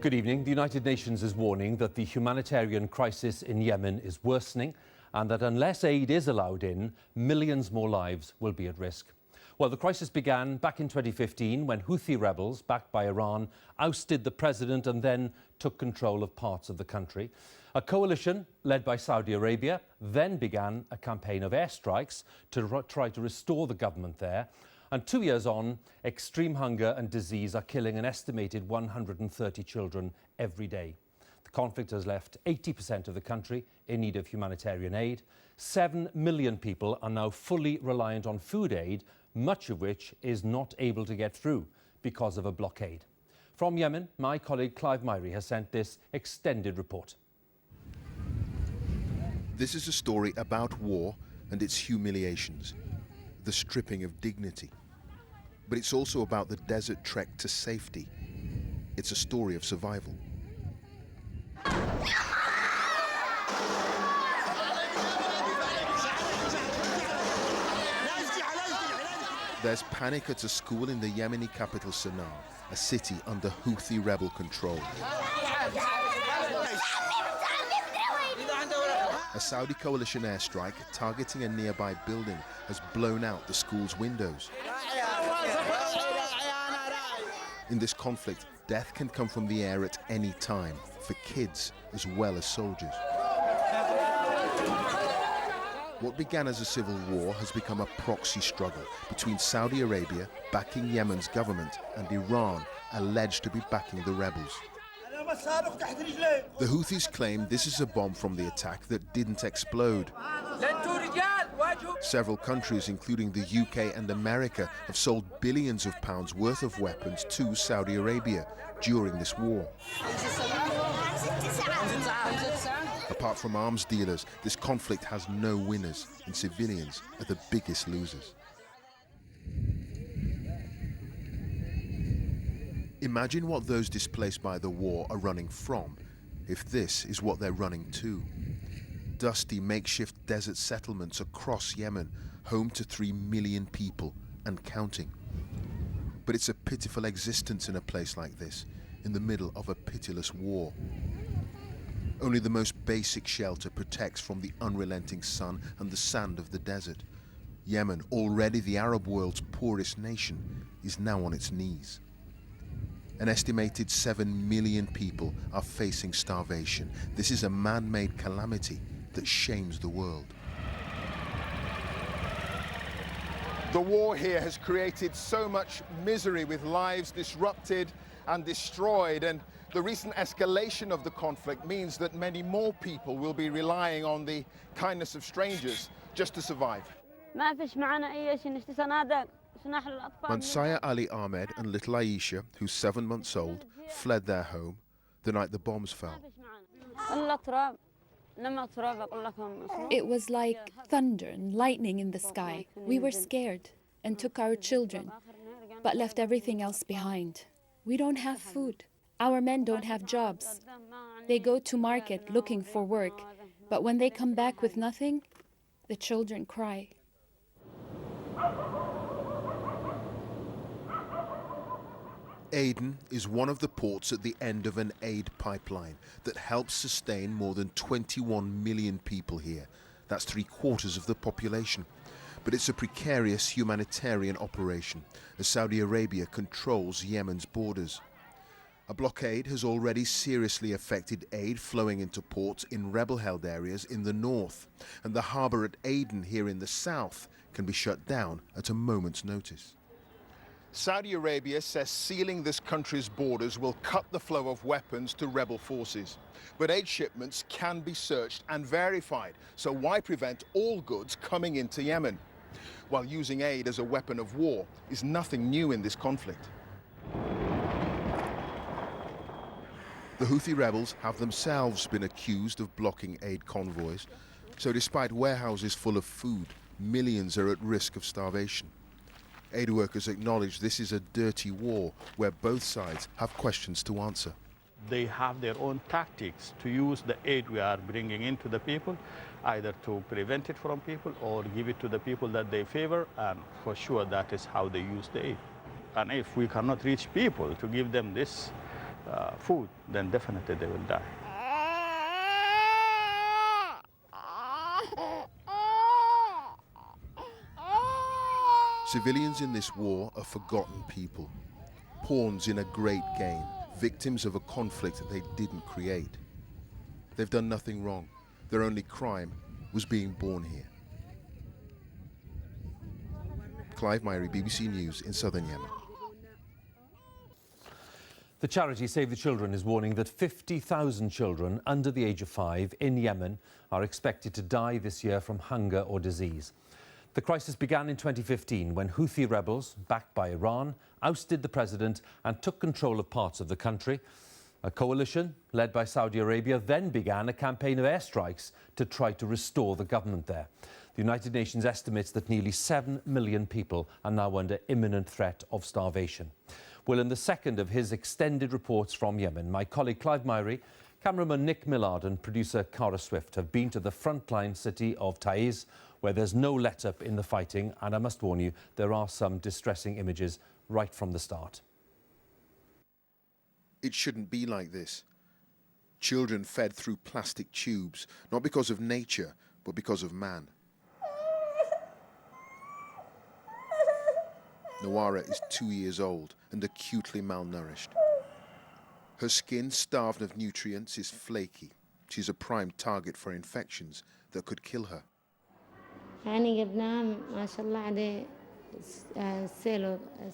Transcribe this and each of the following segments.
Good evening. The United Nations is warning that the humanitarian crisis in Yemen is worsening and that unless aid is allowed in, millions more lives will be at risk. Well, the crisis began back in 2015 when Houthi rebels, backed by Iran, ousted the president and then took control of parts of the country. A coalition led by Saudi Arabia then began a campaign of airstrikes to try to restore the government there. And 2 years on, extreme hunger and disease are killing an estimated 130 children every day. The conflict has left 80% of the country in need of humanitarian aid. 7 million people are now fully reliant on food aid, much of which is not able to get through because of a blockade. From Yemen, my colleague Clive Myrie has sent this extended report. This is a story about war and its humiliations, the stripping of dignity. But it's also about the desert trek to safety. It's a story of survival. There's panic at a school in the Yemeni capital Sana'a, a city under Houthi rebel control. A Saudi coalition airstrike targeting a nearby building has blown out the school's windows. In this conflict, death can come from the air at any time, for kids as well as soldiers. What began as a civil war has become a proxy struggle between Saudi Arabia, backing Yemen's government, and Iran, alleged to be backing the rebels. The Houthis claim this is a bomb from the attack that didn't explode. Several countries, including the UK and America, have sold billions of pounds worth of weapons to Saudi Arabia during this war. Apart from arms dealers, this conflict has no winners, and civilians are the biggest losers. Imagine what those displaced by the war are running from, if this is what they're running to. Dusty makeshift desert settlements across Yemen, home to 3 million people and counting. But it's a pitiful existence in a place like this, in the middle of a pitiless war. Only the most basic shelter protects from the unrelenting sun and the sand of the desert. Yemen, already the Arab world's poorest nation, is now on its knees. An estimated 7 million people are facing starvation. This is a man-made calamity that shames the world. The war here has created so much misery, with lives disrupted and destroyed, and the recent escalation of the conflict means that many more people will be relying on the kindness of strangers just to survive. Mansaya Ali Ahmed and little Aisha, who's 7 months old, fled their home the night the bombs fell. It was like thunder and lightning in the sky. We were scared and took our children, but left everything else behind. We don't have food. Our men don't have jobs. They go to market looking for work, but when they come back with nothing, the children cry. Aden is one of the ports at the end of an aid pipeline that helps sustain more than 21 million people here. That's 3/4 of the population. But it's a precarious humanitarian operation as Saudi Arabia controls Yemen's borders. A blockade has already seriously affected aid flowing into ports in rebel-held areas in the north, and the harbour at Aden here in the south can be shut down at a moment's notice. Saudi Arabia says sealing this country's borders will cut the flow of weapons to rebel forces. But aid shipments can be searched and verified, so why prevent all goods coming into Yemen? While using aid as a weapon of war is nothing new in this conflict. The Houthi rebels have themselves been accused of blocking aid convoys, so despite warehouses full of food, millions are at risk of starvation. Aid workers acknowledge this is a dirty war where both sides have questions to answer. They have their own tactics to use the aid we are bringing into the people, either to prevent it from people or give it to the people that they favor, and for sure that is how they use the aid. And if we cannot reach people to give them this food, then definitely they will die. Civilians in this war are forgotten people, pawns in a great game, victims of a conflict they didn't create. They've done nothing wrong. Their only crime was being born here. Clive Myrie, BBC News in southern Yemen. The charity Save the Children is warning that 50,000 children under the age of 5 in Yemen are expected to die this year from hunger or disease. The crisis began in 2015 when Houthi rebels, backed by Iran, ousted the president and took control of parts of the country. A coalition led by Saudi Arabia then began a campaign of airstrikes to try to restore the government there. The United Nations estimates that nearly 7 million people are now under imminent threat of starvation. Well, in the second of his extended reports from Yemen, my colleague Clive Myrie, cameraman Nick Millard and producer Cara Swift have been to the frontline city of Taiz, where there's no let-up in the fighting, and I must warn you, there are some distressing images right from the start. It shouldn't be like this. Children fed through plastic tubes, not because of nature, but because of man. Nawara is 2 years old and acutely malnourished. Her skin, starved of nutrients, is flaky. She's a prime target for infections that could kill her.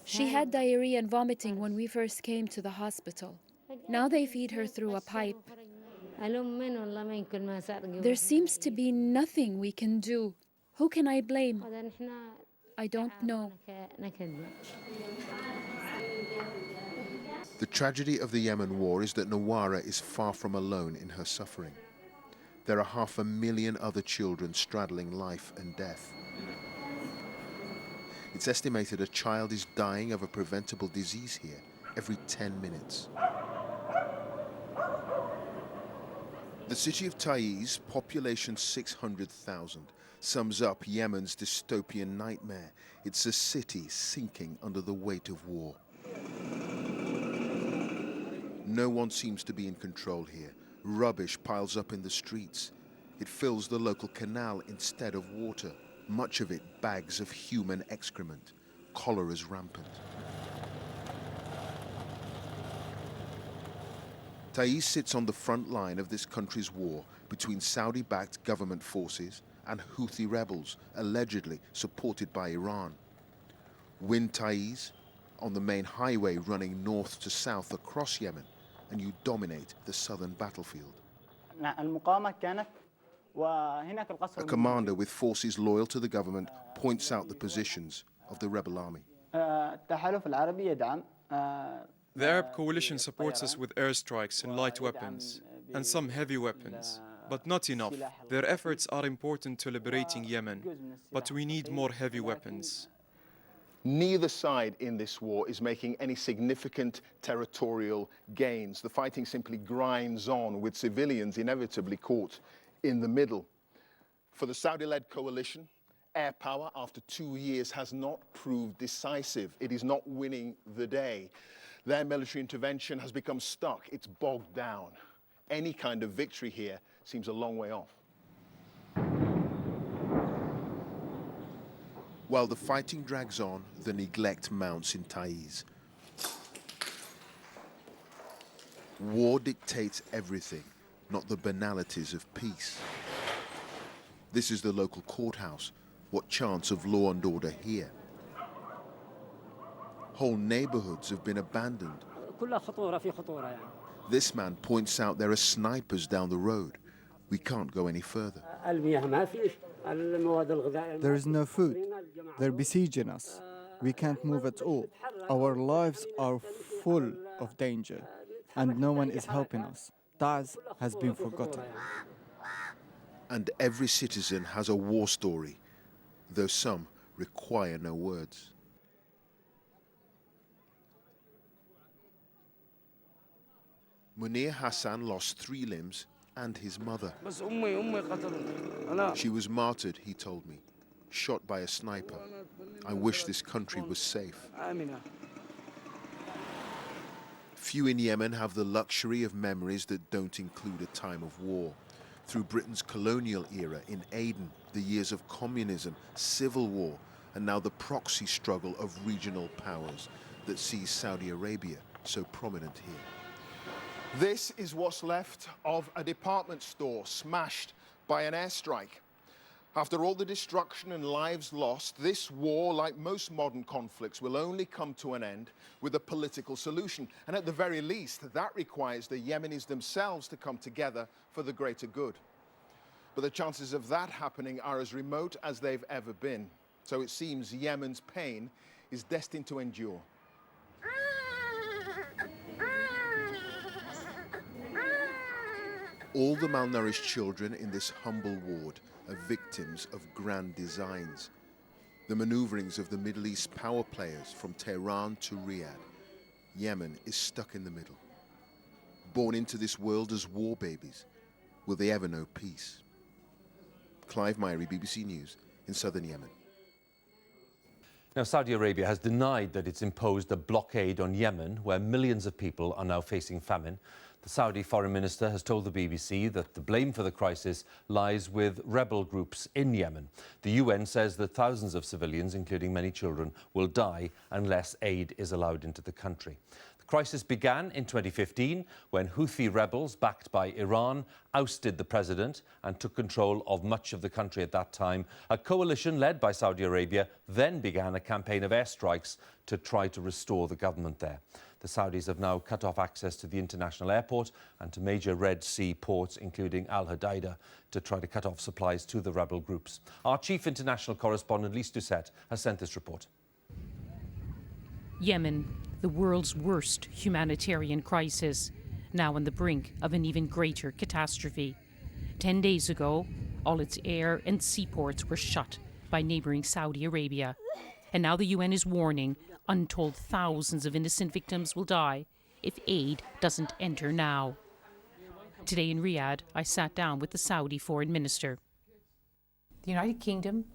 She had diarrhea and vomiting when we first came to the hospital. Now they feed her through a pipe. There seems to be nothing we can do. Who can I blame? I don't know. The tragedy of the Yemen war is that Nawara is far from alone in her suffering. There are 500,000 other children straddling life and death. It's estimated a child is dying of a preventable disease here every 10 minutes. The city of Taiz, population 600,000, sums up Yemen's dystopian nightmare. It's a city sinking under the weight of war. No one seems to be in control here. Rubbish piles up in the streets. It fills the local canal instead of water. Much of it bags of human excrement. Cholera is rampant. Taiz sits on the front line of this country's war between Saudi-backed government forces and Houthi rebels, allegedly supported by Iran. Win Taiz on the main highway running north to south across Yemen, and you dominate the southern battlefield. A commander with forces loyal to the government points out the positions of the rebel army. The Arab coalition supports us with airstrikes and light weapons, and some heavy weapons, but not enough. Their efforts are important to liberating Yemen, but we need more heavy weapons. Neither side in this war is making any significant territorial gains. The fighting simply grinds on, with civilians inevitably caught in the middle. For the Saudi-led coalition, air power after 2 years has not proved decisive. It is not winning the day. Their military intervention has become stuck. It's bogged down. Any kind of victory here seems a long way off. While the fighting drags on, the neglect mounts in Taiz. War dictates everything, not the banalities of peace. This is the local courthouse. What chance of law and order here? Whole neighborhoods have been abandoned. This man points out there are snipers down the road. We can't go any further. There is no food. They're besieging us. We can't move at all. Our lives are full of danger, and no one is helping us. Taiz has been forgotten. And every citizen has a war story, though some require no words. Munir Hassan lost 3 limbs and his mother. She was martyred, he told me, shot by a sniper. I wish this country was safe. Few in Yemen have the luxury of memories that don't include a time of war. Through Britain's colonial era in Aden, the years of communism, civil war, and now the proxy struggle of regional powers that sees Saudi Arabia so prominent here. This is what's left of a department store smashed by an airstrike. After all the destruction and lives lost, this war, like most modern conflicts, will only come to an end with a political solution. And at the very least, that requires the Yemenis themselves to come together for the greater good. But the chances of that happening are as remote as they've ever been. So it seems Yemen's pain is destined to endure. All the malnourished children in this humble ward are victims of grand designs. The maneuverings of the Middle East power players from Tehran to Riyadh. Yemen is stuck in the middle. Born into this world as war babies, will they ever know peace? Clive Myrie, BBC News, in southern Yemen. Now, Saudi Arabia has denied that it's imposed a blockade on Yemen, where millions of people are now facing famine. The Saudi foreign minister has told the BBC that the blame for the crisis lies with rebel groups in Yemen. The UN says that thousands of civilians, including many children, will die unless aid is allowed into the country. The crisis began in 2015 when Houthi rebels, backed by Iran, ousted the president and took control of much of the country at that time. A coalition led by Saudi Arabia then began a campaign of airstrikes to try to restore the government there. The Saudis have now cut off access to the international airport and to major Red Sea ports, including Al Hodeida, to try to cut off supplies to the rebel groups. Our chief international correspondent, Lise Doucette, has sent this report. Yemen, the world's worst humanitarian crisis, now on the brink of an even greater catastrophe. 10 days ago, all its air and seaports were shut by neighbouring Saudi Arabia. And now the UN is warning untold thousands of innocent victims will die if aid doesn't enter now. Today in Riyadh, I sat down with the Saudi foreign minister. The United Kingdom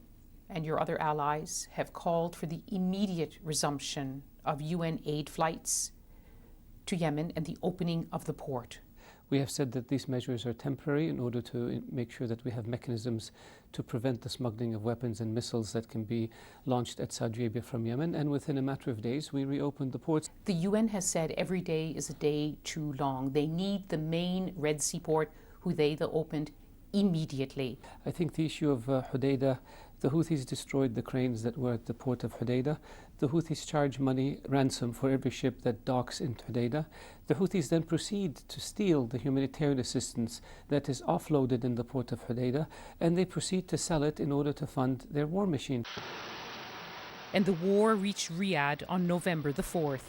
and your other allies have called for the immediate resumption of UN aid flights to Yemen and the opening of the port. We have said that these measures are temporary in order to make sure that we have mechanisms to prevent the smuggling of weapons and missiles that can be launched at Saudi Arabia from Yemen. And within a matter of days, we reopened the ports. The UN has said every day is a day too long. They need the main Red Sea port, Hodeida, opened immediately. I think the issue of Hodeida, the Houthis destroyed the cranes that were at the port of Hodeida. The Houthis charge money ransom for every ship that docks in Hodeida. The Houthis then proceed to steal the humanitarian assistance that is offloaded in the port of Hodeida, and they proceed to sell it in order to fund their war machine. And the war reached Riyadh on November the 4th.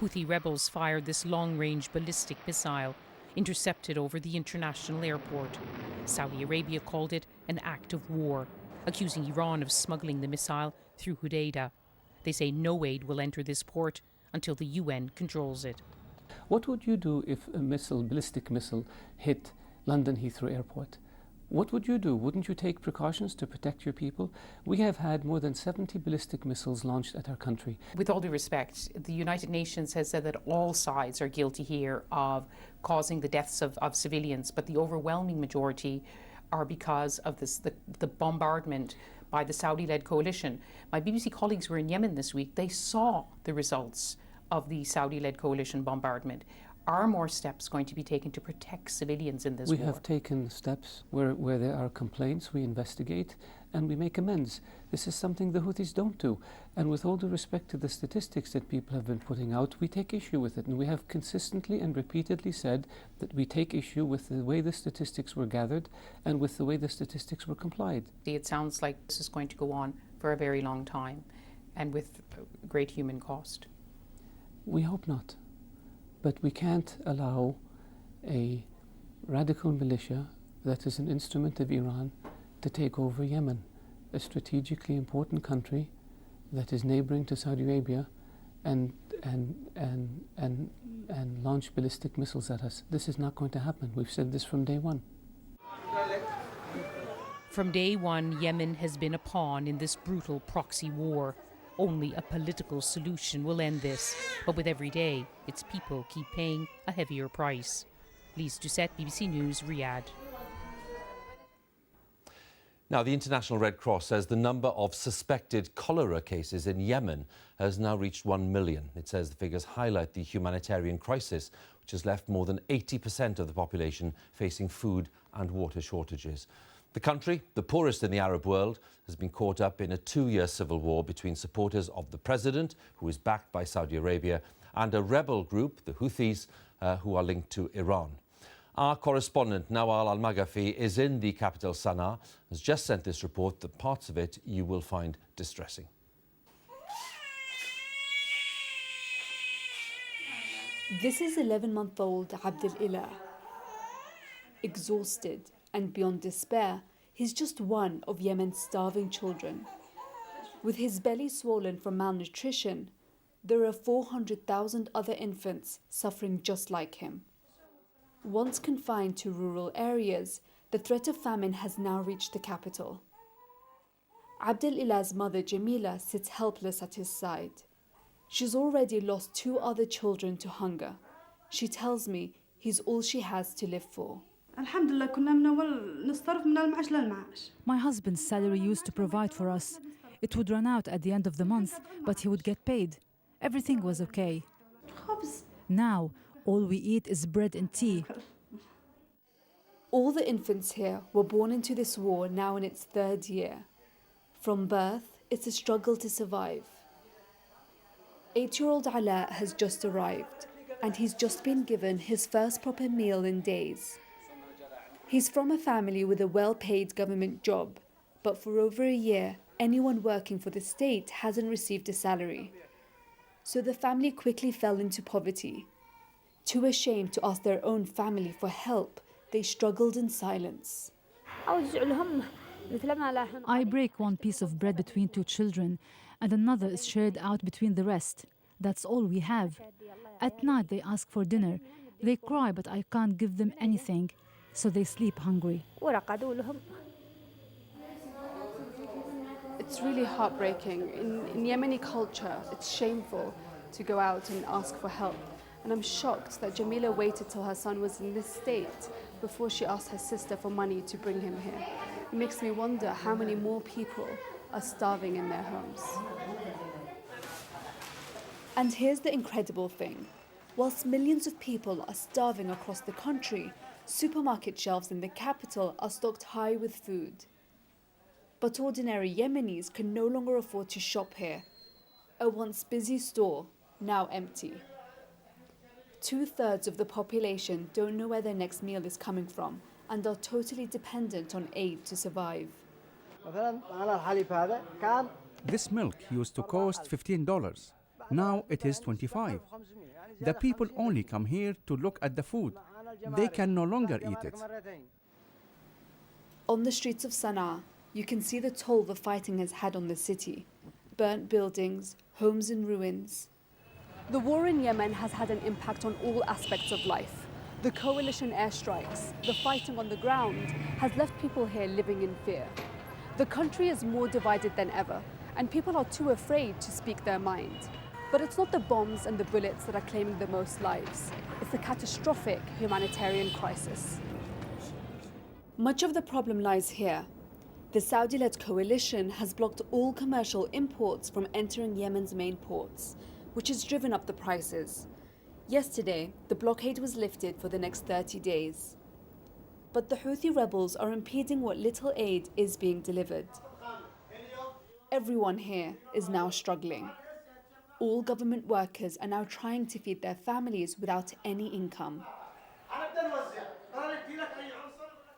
Houthi rebels fired this long-range ballistic missile, intercepted over the international airport. Saudi Arabia called it an act of war, accusing Iran of smuggling the missile through Hodeida. They say no aid will enter this port until the UN controls it. What would you do if a ballistic missile, hit London Heathrow Airport? What would you do? Wouldn't you take precautions to protect your people? We have had more than 70 ballistic missiles launched at our country. With all due respect, the United Nations has said that all sides are guilty here of causing the deaths of civilians, but the overwhelming majority are because of the bombardment by the Saudi-led coalition. My BBC colleagues were in Yemen this week. They saw the results of the Saudi-led coalition bombardment. Are more steps going to be taken to protect civilians in this war? We have taken steps where there are complaints, we investigate and we make amends. This is something the Houthis don't do. And with all due respect to the statistics that people have been putting out, we take issue with it. And we have consistently and repeatedly said that we take issue with the way the statistics were gathered and with the way the statistics were complied. It sounds like this is going to go on for a very long time and with great human cost. We hope not. But we can't allow a radical militia that is an instrument of Iran to take over Yemen, a strategically important country that is neighboring to Saudi Arabia, and launch ballistic missiles at us. This is not going to happen. We've said this from day one. From day one, Yemen has been a pawn in this brutal proxy war. only a political solution will end this. But with every day, its people keep paying a heavier price. Lise Doucette, BBC News, Riyadh. Now, the International Red Cross says the number of suspected cholera cases in Yemen has now reached 1 million. It says the figures highlight the humanitarian crisis, which has left more than 80% of the population facing food and water shortages. The country, the poorest in the Arab world, has been caught up in a 2-year civil war between supporters of the president, who is backed by Saudi Arabia, and a rebel group, the Houthis, who are linked to Iran. Our correspondent, Nawal Al-Maghafi, is in the capital, Sana'a, has just sent this report that parts of it you will find distressing. This is 11-month-old Abdel Ilah. Exhausted and beyond despair, he's just one of Yemen's starving children. With his belly swollen from malnutrition, there are 400,000 other infants suffering just like him. Once confined to rural areas, the threat of famine has now reached the capital. Abdel Ilah's mother, Jamila, sits helpless at his side. She's already lost 2 other children to hunger. She tells me he's all she has to live for. My husband's salary used to provide for us. It would run out at the end of the month, but he would get paid. Everything was okay. Now, all we eat is bread and tea. All the infants here were born into this war now in its 3rd year. From birth, it's a struggle to survive. 8-year-old Ala has just arrived, and he's just been given his first proper meal in days. He's from a family with a well-paid government job, but for over a year, anyone working for the state hasn't received a salary. So the family quickly fell into poverty. Too ashamed to ask their own family for help, they struggled in silence. I break one piece of bread between 2 children, and another is shared out between the rest. That's all we have. At night they ask for dinner. They cry, but I can't give them anything, so they sleep hungry. It's really heartbreaking. In Yemeni culture, it's shameful to go out and ask for help. And I'm shocked that Jamila waited till her son was in this state before she asked her sister for money to bring him here. It makes me wonder how many more people are starving in their homes. And here's the incredible thing. Whilst millions of people are starving across the country, supermarket shelves in the capital are stocked high with food. But ordinary Yemenis can no longer afford to shop here. A once busy store, now empty. 2/3 of the population don't know where their next meal is coming from and are totally dependent on aid to survive. This milk used to cost $15. Now it is $25. The people only come here to look at the food. They can no longer eat it. On the streets of Sana'a, you can see the toll the fighting has had on the city. Burnt buildings, homes in ruins. The war in Yemen has had an impact on all aspects of life. The coalition airstrikes, the fighting on the ground, has left people here living in fear. The country is more divided than ever, and people are too afraid to speak their mind. But it's not the bombs and the bullets that are claiming the most lives. It's the catastrophic humanitarian crisis. Much of the problem lies here. The Saudi-led coalition has blocked all commercial imports from entering Yemen's main ports, which has driven up the prices. Yesterday, the blockade was lifted for the next 30 days. But the Houthi rebels are impeding what little aid is being delivered. Everyone here is now struggling. All government workers are now trying to feed their families without any income.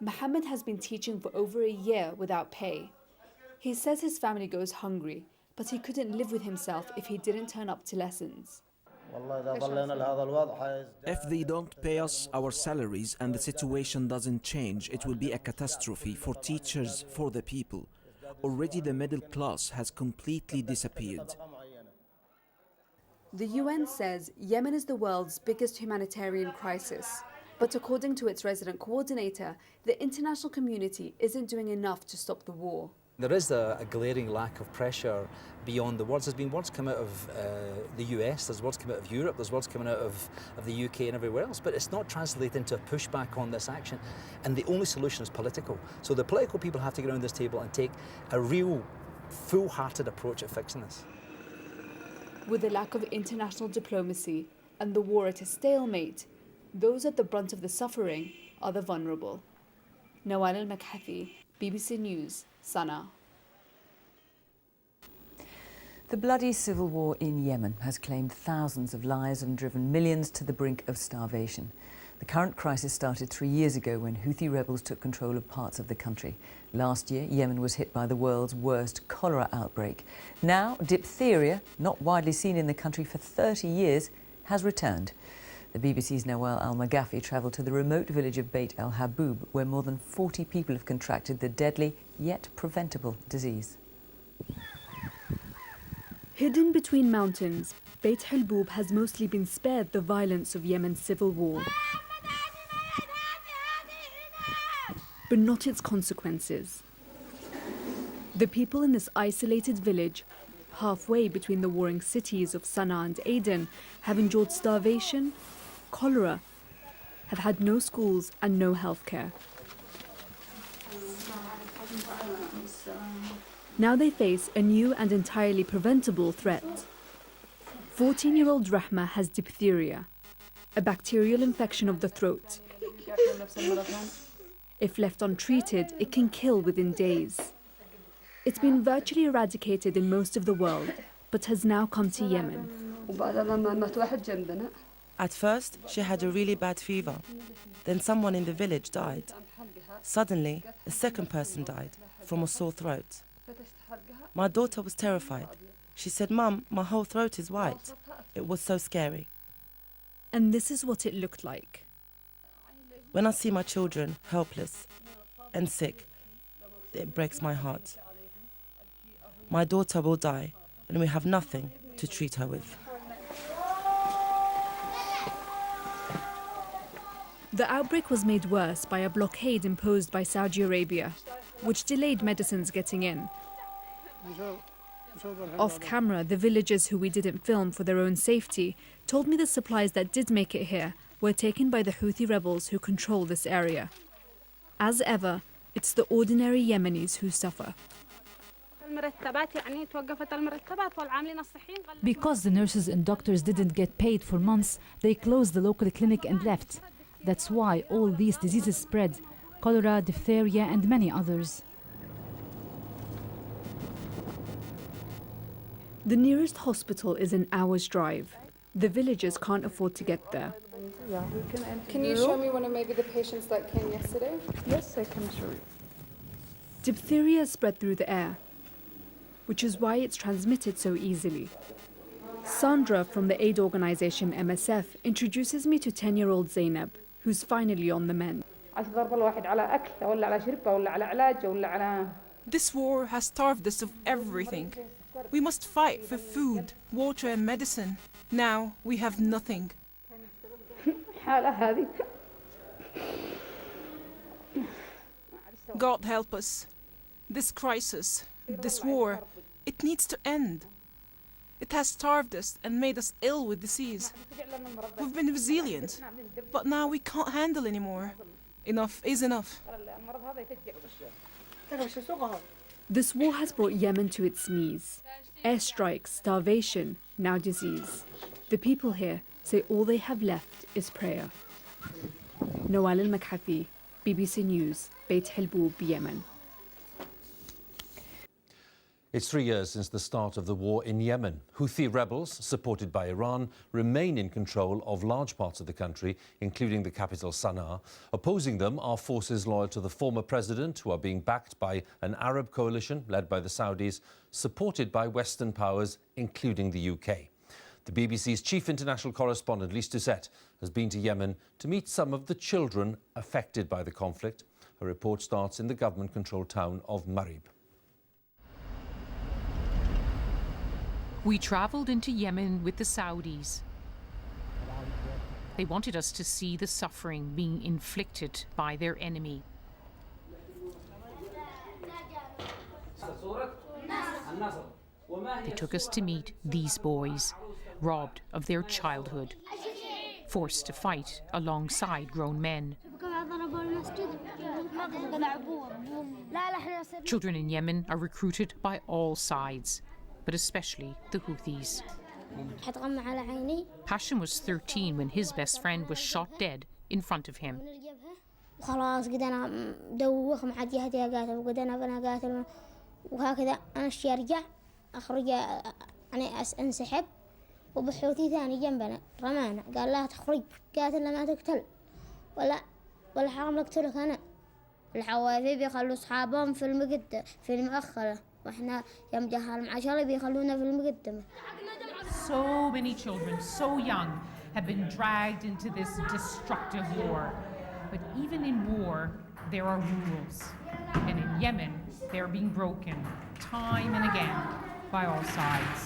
Mohammed has been teaching for over a year without pay. He says his family goes hungry, but he couldn't live with himself if he didn't turn up to lessons. If they don't pay us our salaries and the situation doesn't change, it will be a catastrophe for teachers, for the people. Already the middle class has completely disappeared. The UN says Yemen is the world's biggest humanitarian crisis. But according to its resident coordinator, the international community isn't doing enough to stop the war. There is a glaring lack of pressure beyond the words. There's been words come out of the US, there's words come out of Europe, there's words coming out of the UK and everywhere else, but it's not translated into a pushback on this action. And the only solution is political. So the political people have to get around this table and take a real full-hearted approach at fixing this. With the lack of international diplomacy and the war at a stalemate, those at the brunt of the suffering are the vulnerable. Nawal al-Makhafi, BBC News, Sana'a. The bloody civil war in Yemen has claimed thousands of lives and driven millions to the brink of starvation. The current crisis started 3 years ago when Houthi rebels took control of parts of the country. Last year, Yemen was hit by the world's worst cholera outbreak. Now, diphtheria, not widely seen in the country for 30 years, has returned. The BBC's Nawal al-Maghafi travelled to the remote village of Beit el-Habub, where more than 40 people have contracted the deadly, yet preventable disease. Hidden between mountains, Beit el-Habub has mostly been spared the violence of Yemen's civil war, but not its consequences. The people in this isolated village, halfway between the warring cities of Sana'a and Aden, have endured starvation, cholera, have had no schools and no healthcare. Now they face a new and entirely preventable threat. 14-year-old Rahma has diphtheria, a bacterial infection of the throat. If left untreated, it can kill within days. It's been virtually eradicated in most of the world, but has now come to Yemen. At first, she had a really bad fever. Then someone in the village died. Suddenly, a second person died from a sore throat. My daughter was terrified. She said, "Mum, my whole throat is white." It was so scary. And this is what it looked like. When I see my children helpless and sick, it breaks my heart. My daughter will die, and we have nothing to treat her with. The outbreak was made worse by a blockade imposed by Saudi Arabia, which delayed medicines getting in. Off camera, the villagers who we didn't film for their own safety told me the supplies that did make it here were taken by the Houthi rebels who control this area. As ever, it's the ordinary Yemenis who suffer. Because the nurses and doctors didn't get paid for months, they closed the local clinic and left. That's why all these diseases spread: cholera, diphtheria, and many others. The nearest hospital is an hour's drive. The villagers can't afford to get there. Can you show me one of maybe the patients that came yesterday? Yes, I can show you. Diphtheria spread through the air, which is why it's transmitted so easily. Sandra from the aid organization MSF introduces me to 10-year-old Zainab, who's finally on the mend. This war has starved us of everything. We must fight for food, water and medicine. Now we have nothing. God help us. This crisis, this war, it needs to end. It has starved us and made us ill with disease. We've been resilient, but now we can't handle anymore. Enough is enough. This war has brought Yemen to its knees. Airstrikes, starvation, now disease. The people here say all they have left is prayer. Nawal al-Makhafi, BBC News, Beit el-Habub, Yemen. It's 3 years since the start of the war in Yemen. Houthi rebels, supported by Iran, remain in control of large parts of the country, including the capital Sana'a. Opposing them are forces loyal to the former president, who are being backed by an Arab coalition led by the Saudis, supported by Western powers, including the UK. The BBC's chief international correspondent, Lise Doucette, has been to Yemen to meet some of the children affected by the conflict. Her report starts in the government-controlled town of Marib. We travelled into Yemen with the Saudis. They wanted us to see the suffering being inflicted by their enemy. They took us to meet these boys, robbed of their childhood, forced to fight alongside grown men. Children in Yemen are recruited by all sides, but especially the Houthis. Hashim was 13 when his best friend was shot dead in front of him. خلاص قد أنا مدوخ مع جهتي قاتل وقد أنا قاتل وهكذا أنا الشي أرجع أخرج يعني أنسحب وبحوثي ثاني جنبنا رمانا قال لا تخرج قاتل لما تقتل ولا حرام نقتلك أنا. الحوافي بيخلوا أصحابهم في المؤخرة وإحنا يوم جهال العشرة بيخلونا في المقدمة. So many children, so young, have been dragged into this destructive war. But even in war, there are rules. And in Yemen, they're being broken time and again by all sides.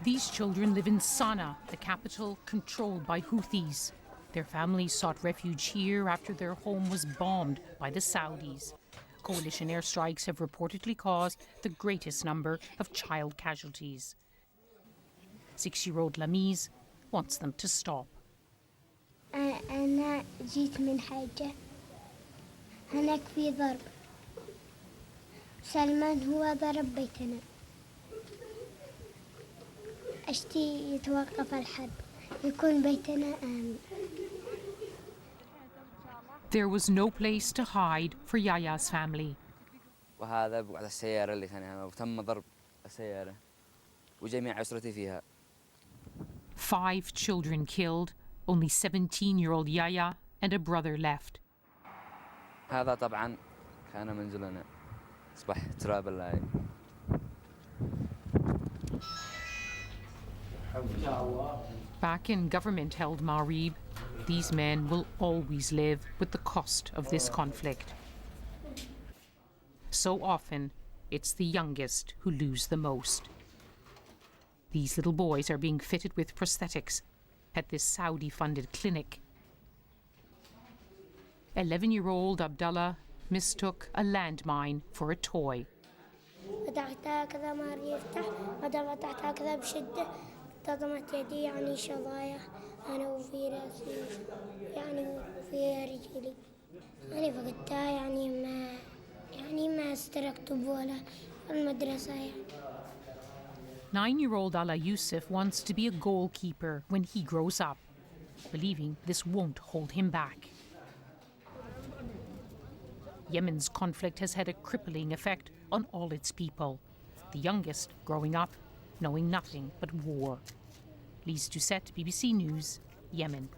These children live in Sana'a, the capital controlled by Houthis. Their families sought refuge here after their home was bombed by the Saudis. Coalition airstrikes have reportedly caused the greatest number of child casualties. 6-year-old Lamiz wants them to stop. أنا جيت من حاجة هناك في ضرب سلمان هو ضرب بيتنا أشتي يتوقف الحرب يكون بيتنا آمن. There was no place to hide for Yaya's family. وهذا بقعد السيارة اللي كان وتم ضرب السيارة وجميع أسرتي فيها. 5 children killed, only 17-year-old Yaya and a brother left. هذا طبعا كان منزلنا أصبح تراب الله. Back in government-held Marib, these men will always live with the cost of this conflict. So often, it's the youngest who lose the most. These little boys are being fitted with prosthetics at this Saudi-funded clinic. 11-year-old Abdallah mistook a landmine for a toy. فتحتها كذا ما يفتح فتحتها كذا بشدة تضمت يدي يعني شظايا أنا وفي رأسي يعني وفي رجلي أنا فقدتها يعني ما استركت بولا المدرسة يعني. 9-year-old Ala Yusuf wants to be a goalkeeper when he grows up, believing this won't hold him back. Yemen's conflict has had a crippling effect on all its people, the youngest growing up knowing nothing but war. Lise Doucette, BBC News, Yemen.